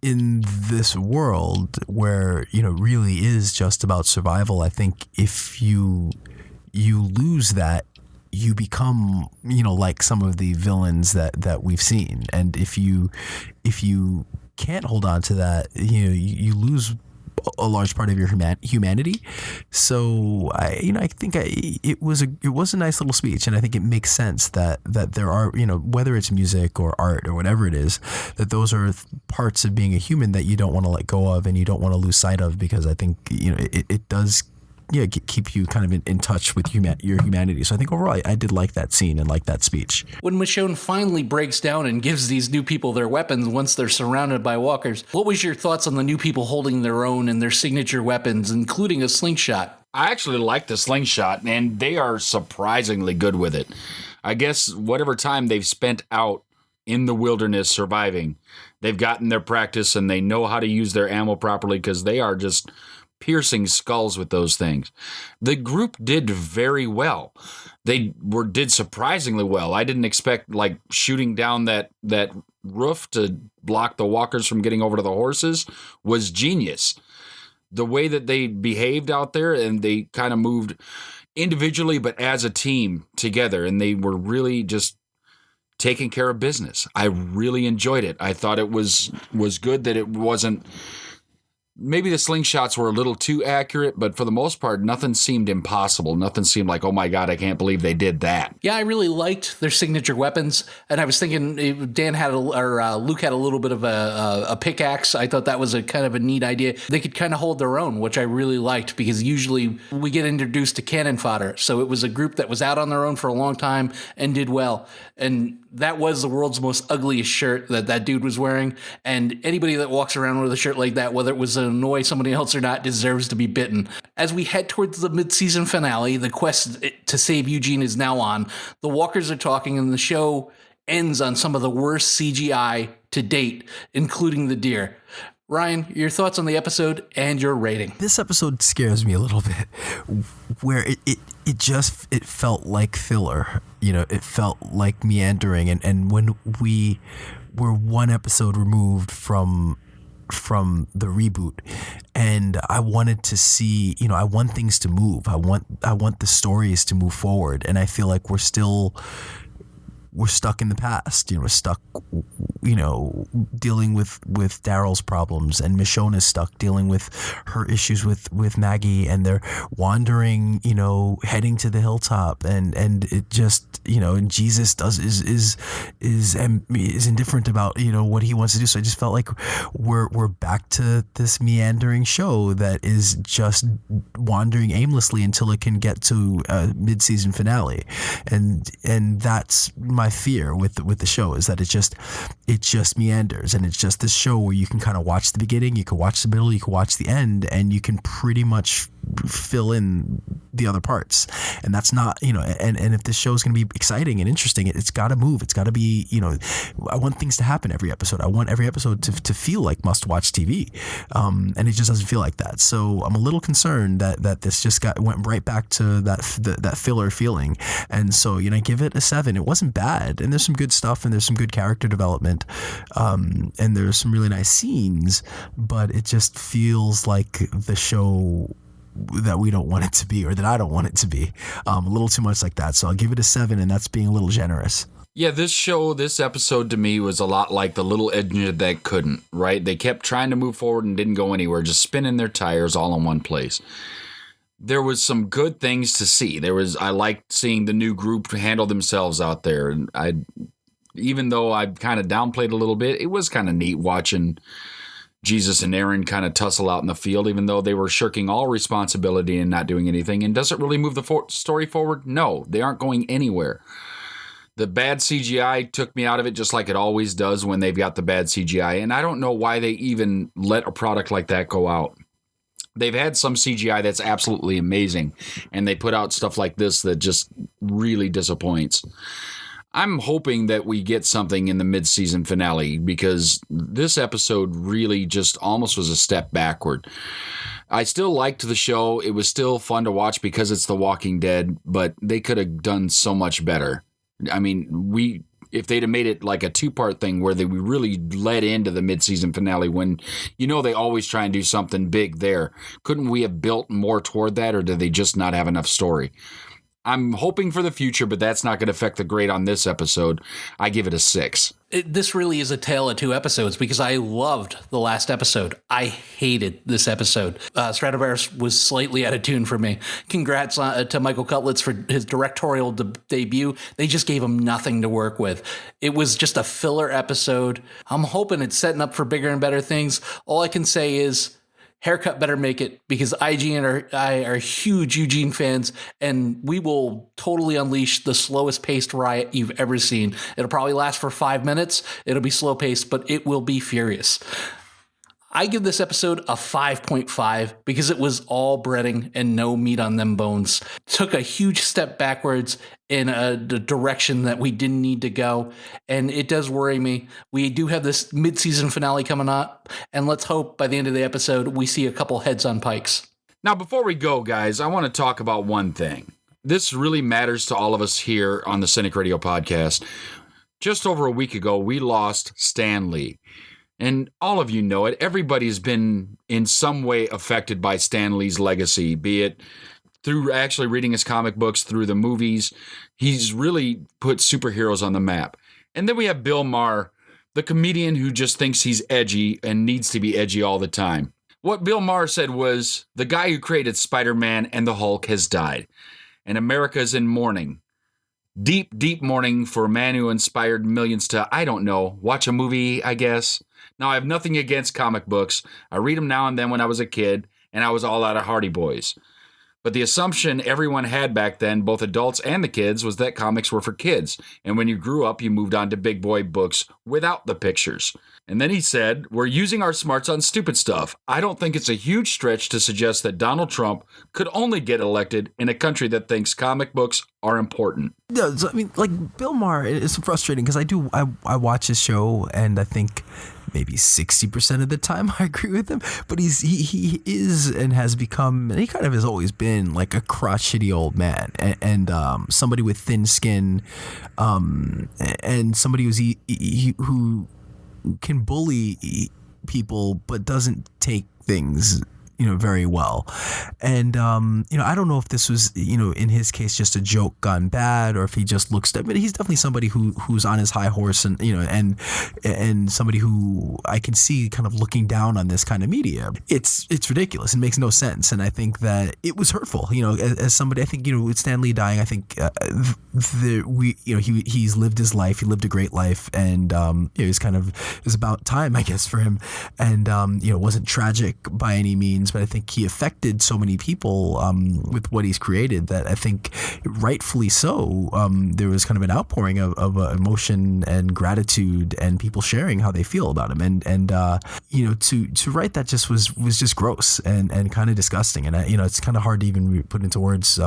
in this world where, really is just about survival, I think if you lose that, you become, like some of the villains that we've seen. And if you can't hold on to that, you lose a large part of your humanity. So I think it was a nice little speech, and I think it makes sense that there are, whether it's music or art or whatever it is, that those are parts of being a human that you don't want to let go of and you don't want to lose sight of, because I think it does keep you kind of in touch with your humanity. So I think overall I did like that scene and like that speech. When Michonne finally breaks down and gives these new people their weapons once they're surrounded by walkers, what was your thoughts on the new people holding their own and their signature weapons, including a slingshot? I actually like the slingshot, and they are surprisingly good with it. I guess whatever time they've spent out in the wilderness surviving, they've gotten their practice and they know how to use their ammo properly, because they are just piercing skulls with those things. The group did very well. They did surprisingly well. I didn't expect like shooting down that roof to block the walkers from getting over to the horses was genius. The way that they behaved out there, and they kind of moved individually but as a team together, and they were really just taking care of business. I really enjoyed it. I thought it was good that it wasn't. Maybe the slingshots were a little too accurate, but for the most part, nothing seemed impossible. Nothing seemed like, oh my God, I can't believe they did that. Yeah, I really liked their signature weapons, and I was thinking Luke had a little bit of a pickaxe. I thought that was a kind of a neat idea. They could kind of hold their own, which I really liked, because usually we get introduced to cannon fodder. So it was a group that was out on their own for a long time and did well. And that was the world's most ugliest shirt that dude was wearing. And anybody that walks around with a shirt like that, whether it was to annoy somebody else or not, deserves to be bitten. As we head towards the mid-season finale, the quest to save Eugene is now on. The walkers are talking, and the show ends on some of the worst CGI to date, including the deer. Ryan, your thoughts on the episode and your rating? This episode scares me a little bit, where it felt like filler. It felt like meandering, and when we were one episode removed from the reboot, and I wanted to see, I want things to move. I want the stories to move forward, and I feel like we're stuck in the past. We're stuck, dealing with Daryl's problems, and Michonne's stuck dealing with her issues with Maggie, and they're wandering, heading to the hilltop, and it just, and Jesus is indifferent about, what he wants to do. So I just felt like we're back to this meandering show that is just wandering aimlessly until it can get to a mid-season finale, and that's my fear with the show, is that it just meanders, and it's just this show where you can kind of watch the beginning, you can watch the middle, you can watch the end, and you can pretty much fill in the other parts. And that's not, and if this show is going to be exciting and interesting, it's got to move. It's got to be, I want things to happen every episode. I want every episode to feel like must-watch TV, and it just doesn't feel like that. So I'm a little concerned that this just went right back to that filler feeling. And so, give it a 7. It wasn't bad, and there's some good stuff, and there's some good character development, and there's some really nice scenes, but it just feels like the show that we don't want it to be, or that I don't want it to be, a little too much like that. So I'll give it a 7, and that's being a little generous. Yeah, this episode to me was a lot like the little engine that couldn't, right? They kept trying to move forward and didn't go anywhere, just spinning their tires all in one place. There was some good things to see. I liked seeing the new group handle themselves out there. And even though I kind of downplayed a little bit, it was kind of neat watching Jesus and Aaron kind of tussle out in the field, even though they were shirking all responsibility and not doing anything. And does it really move the story forward? No, they aren't going anywhere. The bad CGI took me out of it, just like it always does when they've got the bad CGI. And I don't know why they even let a product like that go out. They've had some CGI that's absolutely amazing, and they put out stuff like this that just really disappoints. I'm hoping that we get something in the mid-season finale, because this episode really just almost was a step backward. I still liked the show. It was still fun to watch because it's The Walking Dead, but they could have done so much better. I mean, if they'd have made it like a 2-part thing where we really led into the mid-season finale, when they always try and do something big there, couldn't we have built more toward that, or did they just not have enough story? I'm hoping for the future, but that's not going to affect the grade on this episode. I give it a 6. This really is a tale of 2 episodes, because I loved the last episode. I hated this episode. Stradivarius was slightly out of tune for me. Congrats to Michael Cutlitz for his directorial debut. They just gave him nothing to work with. It was just a filler episode. I'm hoping it's setting up for bigger and better things. All I can say is, haircut better make it, because IG and I are huge Eugene fans, and we will totally unleash the slowest paced riot you've ever seen. It'll probably last for 5 minutes. It'll be slow paced, but it will be furious. I give this episode a 5.5 because it was all breading and no meat on them bones. Took a huge step backwards in the direction that we didn't need to go. And it does worry me. We do have this mid-season finale coming up, and let's hope by the end of the episode we see a couple heads on pikes. Now, before we go, guys, I want to talk about one thing. This really matters to all of us here on the Cinik Radio podcast. Just over a week ago, we lost Stan Lee. And all of you know it. Everybody's been in some way affected by Stan Lee's legacy, be it through actually reading his comic books, through the movies. He's really put superheroes on the map. And then we have Bill Maher, the comedian who just thinks he's edgy and needs to be edgy all the time. What Bill Maher said was, the guy who created Spider-Man and the Hulk has died, and America is in mourning. Deep, deep mourning for a man who inspired millions to, I don't know, watch a movie, I guess. Now, I have nothing against comic books. I read them now and then when I was a kid, and I was all out of Hardy Boys. But the assumption everyone had back then, both adults and the kids, was that comics were for kids. And when you grew up, you moved on to big boy books without the pictures. And then he said, we're using our smarts on stupid stuff. I don't think it's a huge stretch to suggest that Donald Trump could only get elected in a country that thinks comic books are important. Yeah, I mean, like Bill Maher, it's frustrating because I watch his show and I think maybe 60% of the time I agree with him, but he is and has become, and he kind of has always been like a crotchety old man and somebody with thin skin, and somebody who can bully people but doesn't take things very well. And, I don't know if this was, in his case, just a joke gone bad, or if he just looks, I mean, he's definitely somebody who's on his high horse and, and somebody who I can see kind of looking down on this kind of media. It's ridiculous. It makes no sense. And I think that it was hurtful, as somebody, I think, with Stan Lee dying, I think he's lived his life. He lived a great life. And, it was about time, I guess, for him. And, it wasn't tragic by any means, but I think he affected so many people with what he's created that I think rightfully so, there was kind of an outpouring of emotion and gratitude and people sharing how they feel about him. And to write that just was just gross and kind of disgusting. And it's kind of hard to even put into words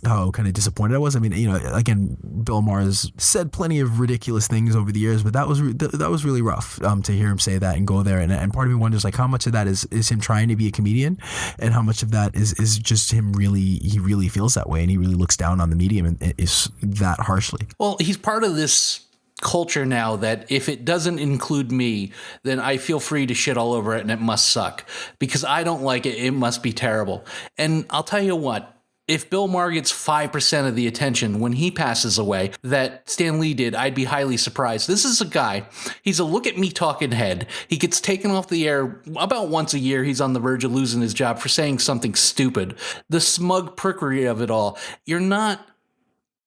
how kind of disappointed I was. I mean, again, Bill Maher's said plenty of ridiculous things over the years, but that was really rough to hear him say that and go there. And part of me wonders, like, how much of that is him trying to be a comedian, and how much of that is just him he really feels that way, and he really looks down on the medium and is that harshly. Well, he's part of this culture now that if it doesn't include me, then I feel free to shit all over it and it must suck. Because I don't like it, it must be terrible. And I'll tell you what, if Bill Maher gets 5% of the attention when he passes away that Stan Lee did, I'd be highly surprised. This is a guy, he's a look at me talking head. He gets taken off the air about once a year. He's on the verge of losing his job for saying something stupid. The smug prickery of it all. You're not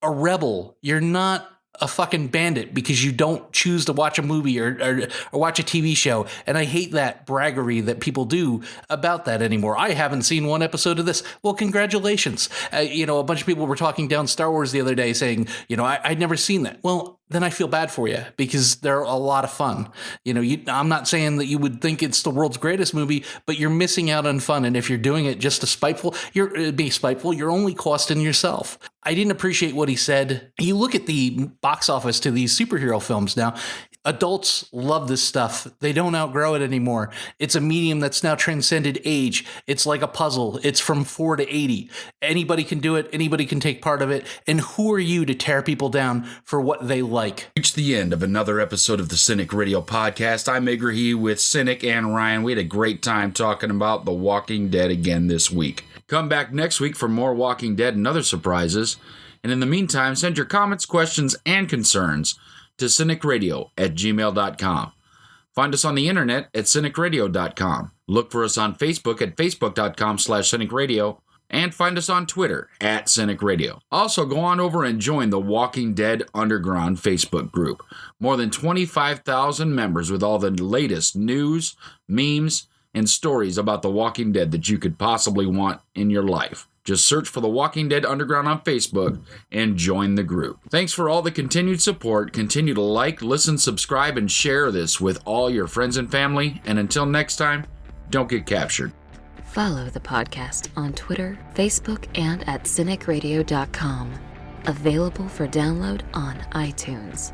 a rebel. You're not a fucking bandit because you don't choose to watch a movie or watch a TV show. And I hate that braggery that people do about that anymore. I haven't seen one episode of this. Well, congratulations. A bunch of people were talking down Star Wars the other day saying, I'd never seen that. Well, then I feel bad for you because they're a lot of fun. I'm not saying that you would think it's the world's greatest movie, but you're missing out on fun. And if you're doing it just to be spiteful, you're only costing yourself. I didn't appreciate what he said. You look at the box office to these superhero films now. Adults love this stuff. They don't outgrow it anymore. It's a medium that's now transcended age. It's like a puzzle. It's from 4 to 80. Anybody can do it. Anybody can take part of it. And who are you to tear people down for what they like? Reached the end of another episode of the Cinik Radio podcast. I'm Igrihe with Cinik and Ryan. We had a great time talking about The Walking Dead again this week. Come back next week for more Walking Dead and other surprises. And in the meantime, send your comments, questions, and concerns to CINIKRADIO@gmail.com. Find us on the internet at CINIKRADIO.com. Look for us on Facebook at Facebook.com/CINIKRADIO. And find us on Twitter at CINIKRADIO. Also, go on over and join the Walking Dead Underground Facebook group. More than 25,000 members with all the latest news, memes, and stories about The Walking Dead that you could possibly want in your life. Just search for The Walking Dead Underground on Facebook and join the group. Thanks for all the continued support. Continue to like, listen, subscribe, and share this with all your friends and family. And until next time, don't get captured. Follow the podcast on Twitter, Facebook, and at CINIKRADIO.com. Available for download on iTunes.